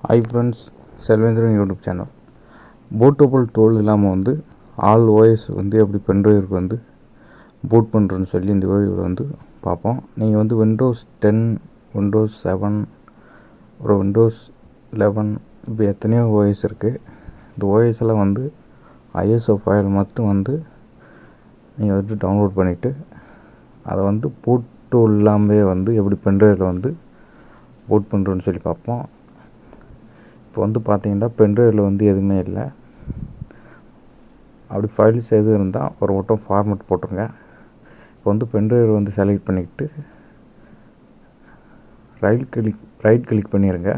Hi friends, Selvendran YouTube channel. Bootable tool இல்லாமல் வந்து all OS வந்து எப்படி பென்ட்ரைவருக்கு வந்து பூட் பண்ணுறோன்னு சொல்லி இந்த வீடியோவில் வந்து பார்ப்போம். நீங்கள் வந்து விண்டோஸ் 10, விண்டோஸ் 7, ஒரு விண்டோஸ் 11 இப்போ எத்தனையோ ஓஎஸ் இருக்குது. இந்த ஓஎஸில் வந்து ஐஎஸ்ஓ ஃபைல் மட்டும் வந்து நீங்கள் வந்து டவுன்லோட் பண்ணிவிட்டு அதை வந்து பூட் டூல் இல்லாமல் வந்து எப்படி பென்ட்ரைவில் வந்து பூட் பண்ணுறோன்னு சொல்லி பார்ப்போம். இப்போ வந்து பார்த்தீங்கன்னா பென்ட்ரைவில் வந்து எதுவுமே இல்லை. அப்படி ஃபைல்ஸ் எது இருந்தால் ஒரு மட்டும் ஃபார்மேட் போட்டுருங்க. இப்போ வந்து பென்ட்ரைவ் வந்து செலக்ட் பண்ணிக்கிட்டு ரைட் கிளிக் பண்ணிடுங்க.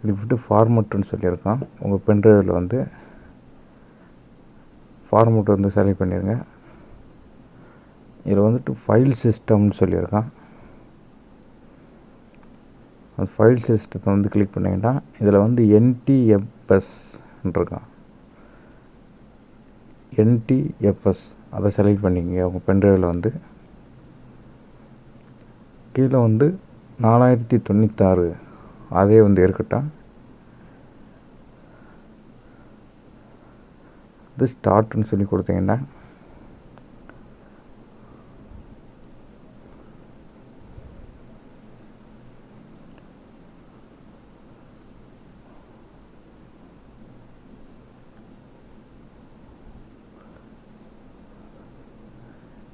இது விட்டு ஃபார்மேட்டுன்னு சொல்லியிருக்கான். உங்கள் பென்ட்ரைவில் வந்து ஃபார்மேட் வந்து செலக்ட் பண்ணிடுங்க. இதில் வந்துட்டு ஃபைல் சிஸ்டம்னு சொல்லியிருக்கான். அந்த ஃபைல் சிஸ்டத்தை வந்து கிளிக் பண்ணிங்கன்னா இதில் வந்து NTFS இருக்கான். NTFS அதை செலக்ட் பண்ணிக்கங்க. உங்கள் பென்ட்ரைவில் வந்து கீழே வந்து 4096 அதே வந்து இருக்கட்டும். இது ஸ்டார்ட்னு சொல்லி கொடுத்தீங்கன்னா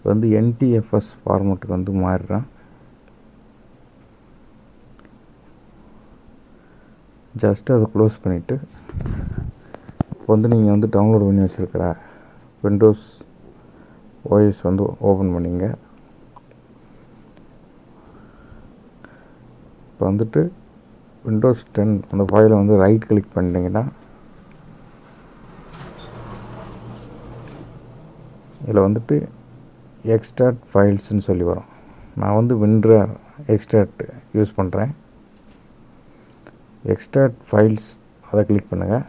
வந்து NTFS ஃபார்மேட்டுக்கு வந்து மாறிடுறேன். ஜஸ்ட்டு அதை க்ளோஸ் பண்ணிவிட்டு இப்போ வந்து நீங்கள் வந்து டவுன்லோட் பண்ணி வச்சுருக்கிற விண்டோஸ் ஓஎஸ் வந்து ஓப்பன் பண்ணிங்க. இப்போ வந்துட்டு விண்டோஸ் 10 அந்த ஃபைலை வந்து ரைட் கிளிக் பண்ணிட்டீங்கன்னா இதில் வந்துட்டு எக்ஸ்ட்ராக்ட் ஃபைல்ஸ்னு சொல்லி வரும். நான் வந்து விண்டர் எக்ஸ்ட்ராக்ட் யூஸ் பண்ணுறேன். எக்ஸ்ட்ராக்ட் ஃபைல்ஸ் அதை கிளிக் பண்ணுங்கள்.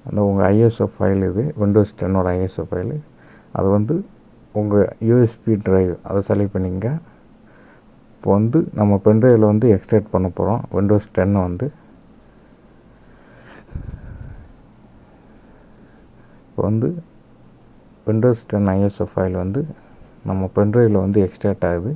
அந்த உங்கள் ஐஎஸ்ஓ ஃபைல் இது விண்டோஸ் 10ஓட ஐஎஸ்ஓ ஃபைலு. அது வந்து உங்கள் யூஎஸ்பி ட்ரைவ் அதை செலக்ட் பண்ணிங்க. இப்போ வந்து நம்ம பென்ட்ரைவில் வந்து எக்ஸ்ட்ராக்ட் பண்ண போகிறோம் விண்டோஸ் 10 வந்து. இப்போ வந்து விண்டோஸ் 10 ஐஎஸ்ஓ ஃபைல் வந்து நம்ம பென்ட்ரைவில் வந்து எக்ஸ்ட்ராக்ட் ஆகுது.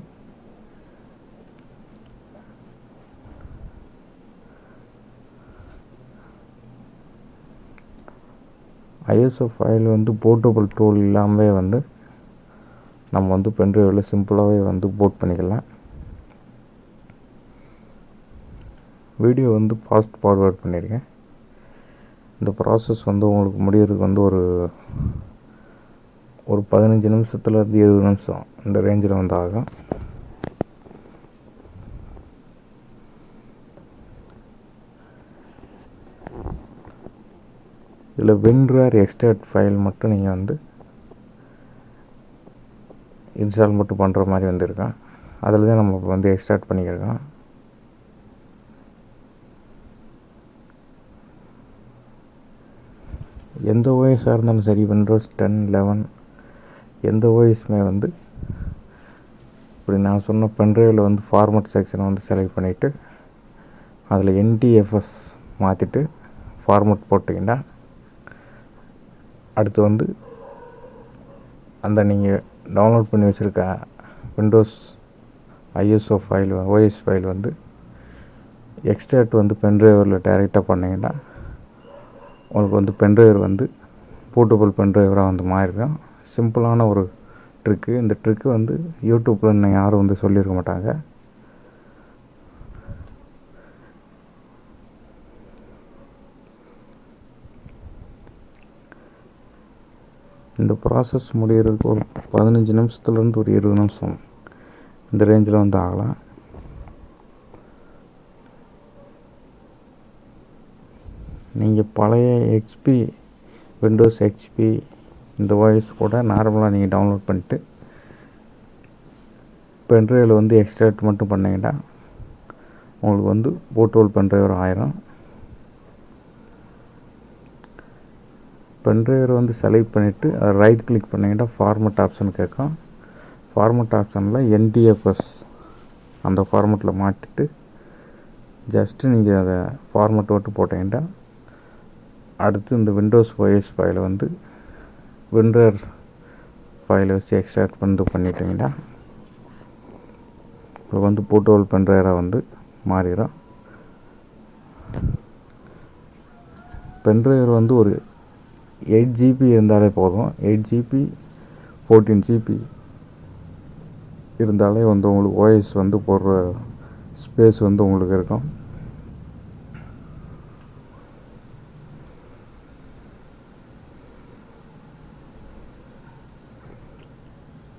ஐஎஸ்ஓ ஃபைல் வந்து போர்ட்டபிள் டூல் இல்லாமல் வந்து நம்ம வந்து பென்ட்ரைவில் சிம்பிளாகவே வந்து போட் பண்ணிக்கலாம். வீடியோ வந்து ஃபாஸ்ட் ஃபார்வர்ட் பண்ணியிருக்கேன். இந்த ப்ராசஸ் வந்து உங்களுக்கு முடியறதுக்கு வந்து ஒரு 15 நிமிஷத்துலேருந்து 20 நிமிஷம் இந்த ரேஞ்சில் வந்து ஆகும். இதில் விண்டர் எக்ஸ்ட்ராக்ட் ஃபைல் மட்டும் நீங்கள் வந்து இன்ஸ்டால் மட்டும் பண்ணுற மாதிரி வந்துருக்கோம். அதில் தான் நம்ம வந்து எக்ஸ்ட்ராக்ட் பண்ணியிருக்கோம். எந்த ஓஎஸாக இருந்தாலும் சரி, விண்டோஸ் 10, 11 எந்த ஓஎஸுமே வந்து இப்படி நான் சொன்ன பென்ட்ரைவில் வந்து ஃபார்மேட் செக்ஷனை வந்து செலக்ட் பண்ணிவிட்டு அதில் NTFS மாற்றிட்டு ஃபார்மேட் போட்டிங்கன்னா அடுத்து வந்து அந்த நீங்கள் டவுன்லோட் பண்ணி வச்சுருக்க Windows ISO file OS file வந்து எக்ஸ்ட்ராக்ட் வந்து பென்ட்ரைவரில் டைரெக்டாக பண்ணிங்கன்னா உங்களுக்கு வந்து பென்ட்ரைவர் வந்து போர்ட்டபிள் பென்ட்ரைவராக வந்து மாறிடும். சிம்பிளான ஒரு ட்ரிக்கு. இந்த ட்ரிக்கு வந்து யூடியூப்பில் இன்னும் யாரும் வந்து சொல்லியிருக்க மாட்டாங்க. இந்த ப்ராசஸ் முடிகிறதுக்கு ஒரு 15 நிமிஷத்துலேருந்து ஒரு 20 நிமிஷம் இந்த ரேஞ்சில் வந்து ஆகலாம். நீங்கள் பழைய XP விண்டோஸ் XP இந்த ஓஎஸ் கூட நார்மலாக நீங்கள் டவுன்லோட் பண்ணிட்டு பென்ட்ரைவில் வந்து எக்ஸ்ட்ராக்ட் மட்டும் பண்ணிங்கன்னா உங்களுக்கு வந்து போர்ட்டபிள் பென்ட்ரைவர் ஆயிரும். பென்ட்ரைவர் வந்து செலக்ட் பண்ணிவிட்டு அதை ரைட் கிளிக் பண்ணிங்கன்னா ஃபார்மேட் ஆப்ஷன் கேட்கும். ஃபார்மட் ஆப்ஷனில் NTFS அந்த ஃபார்மெட்டில் மாற்றிட்டு ஜஸ்ட்டு நீங்கள் அதை ஃபார்மெட் விட்டு போட்டீங்கன்னா அடுத்து இந்த விண்டோஸ் OS ஃபைலை வந்து விண்டர் ஃபைலை வச்சு எக்ஸ்ட்ராக்ட் பண்ணிட்டீங்கன்னா இப்போ வந்து போர்ட்டபிள் பென்ட்ரைவராக வந்து மாறிடும். பென்ட்ரைவர் வந்து ஒரு 8 GB இருந்தாலே போதும். 8 GB 14 GB இருந்தாலே வந்து உங்களுக்கு OS வந்து போடுற ஸ்பேஸ் வந்து உங்களுக்கு இருக்கும்.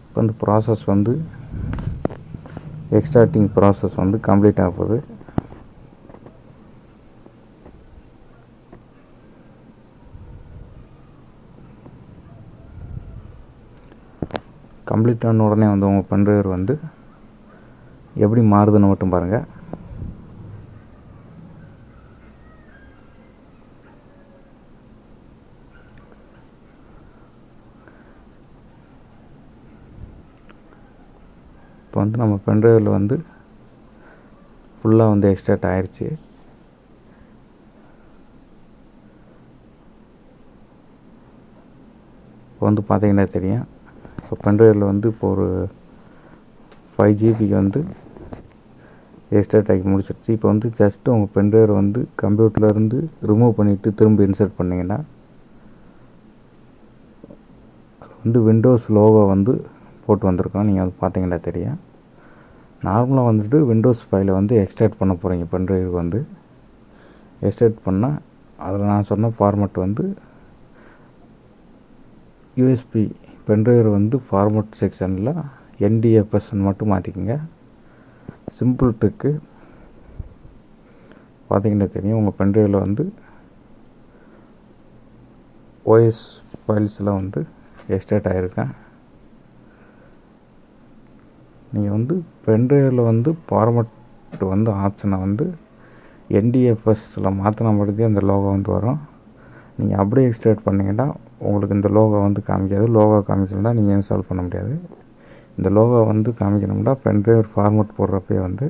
இப்போ இந்த ப்ராசஸ் வந்து எக்ஸ்ட்ராக்டிங் ப்ராசஸ் வந்து கம்ப்ளீட் ஆகுது. கம்ப்ளீட் ஆன உடனே வந்து உங்கள் பென்ட்ரைவர் வந்து எப்படி மாறுதுன்னு மட்டும் பாருங்கள். இப்போ வந்து நம்ம பென்ட்ரைவில் வந்து ஃபுல்லாக வந்து எக்ஸ்ட்ராக்ட் ஆயிடுச்சு. இப்போ வந்து பார்த்தீங்கன்னா தெரியும். இப்போ பென்ட்ரைவில் வந்து இப்போ ஒரு 5 GBக்கு வந்து எக்ஸ்ட்ராக்ட் ஆகி முடிச்சிடுச்சு. இப்போ வந்து ஜஸ்ட்டு உங்கள் பென்ட்ரைவர் வந்து கம்ப்யூட்டர்லேருந்து ரிமூவ் பண்ணிவிட்டு திரும்ப இன்சர்ட் பண்ணிங்கன்னா அது வந்து விண்டோஸ் லோகோ வந்து போட்டு வந்திருக்கோம். நீங்கள் வந்து பார்த்தீங்கன்னா தெரியும். நார்மலாக வந்துட்டு விண்டோஸ் ஃபைலை வந்து எக்ஸ்ட்ராக்ட் பண்ண போகிறீங்க. பென்ட்ரைவுக்கு வந்து எக்ஸ்ட்ராக்ட் பண்ணால் அதில் நான் சொன்ன ஃபார்மெட் வந்து USB பென்ட்ரைவர் வந்து ஃபார்மெட் செக்ஷனில் NTFSன்னு மட்டும் மாற்றிக்கோங்க. Simple trick. பார்த்தீங்கன்னா தெரியும் உங்கள் பென்ட்ரைவில் வந்து OS ஃபைல்ஸில் வந்து எக்ஸ்ட்ராக்ட் ஆகிருக்கேன். நீங்கள் வந்து பென்ட்ரைவில் வந்து ஃபார்மெட் வந்து ஆப்ஷனை வந்து NTFSல மாற்றினா மட்டும் அந்த லோகோ வந்து வரும். நீங்கள் அப்படியே எக்ஸ்ட்ராக்ட் பண்ணிங்கன்னா உங்களுக்கு இந்த லோகோ வந்து காமிக்காது. லோகோ காமிக்கணும்னா நீங்கள் இன்ஸ்டால் பண்ண முடியாது. இந்த லோகோ வந்து காமிக்கணும்னா பென்ட்ரைவர் ஃபார்மெட் போடுறப்பே வந்து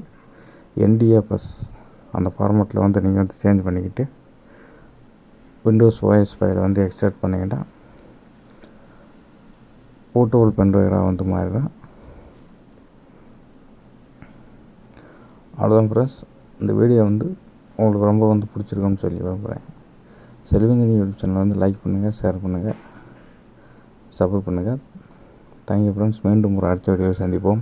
NTFS அந்த ஃபார்மெட்டில் வந்து நீங்கள் வந்து சேஞ்ச் பண்ணிக்கிட்டு விண்டோஸ் OS ஃபைலை வந்து எக்ஸ்ட்ராக்ட் பண்ணிங்கன்னா போர்ட்டபிள் பென்ட்ரைவராக வந்து மாறிடும். அவ்வளோதான் ஃப்ரெண்ட்ஸ். இந்த வீடியோ வந்து உங்களுக்கு ரொம்ப வந்து பிடிச்சிருக்குன்னு சொல்லி விரும்புகிறேன். செல்வேந்திரன் யூடியூப் சேனலை வந்து லைக் பண்ணுங்கள், ஷேர் பண்ணுங்கள், சப்போர்ட் பண்ணுங்கள். Thank you friends. மீண்டும் ஒரு அடுத்த வீடியோவில் சந்திப்போம்.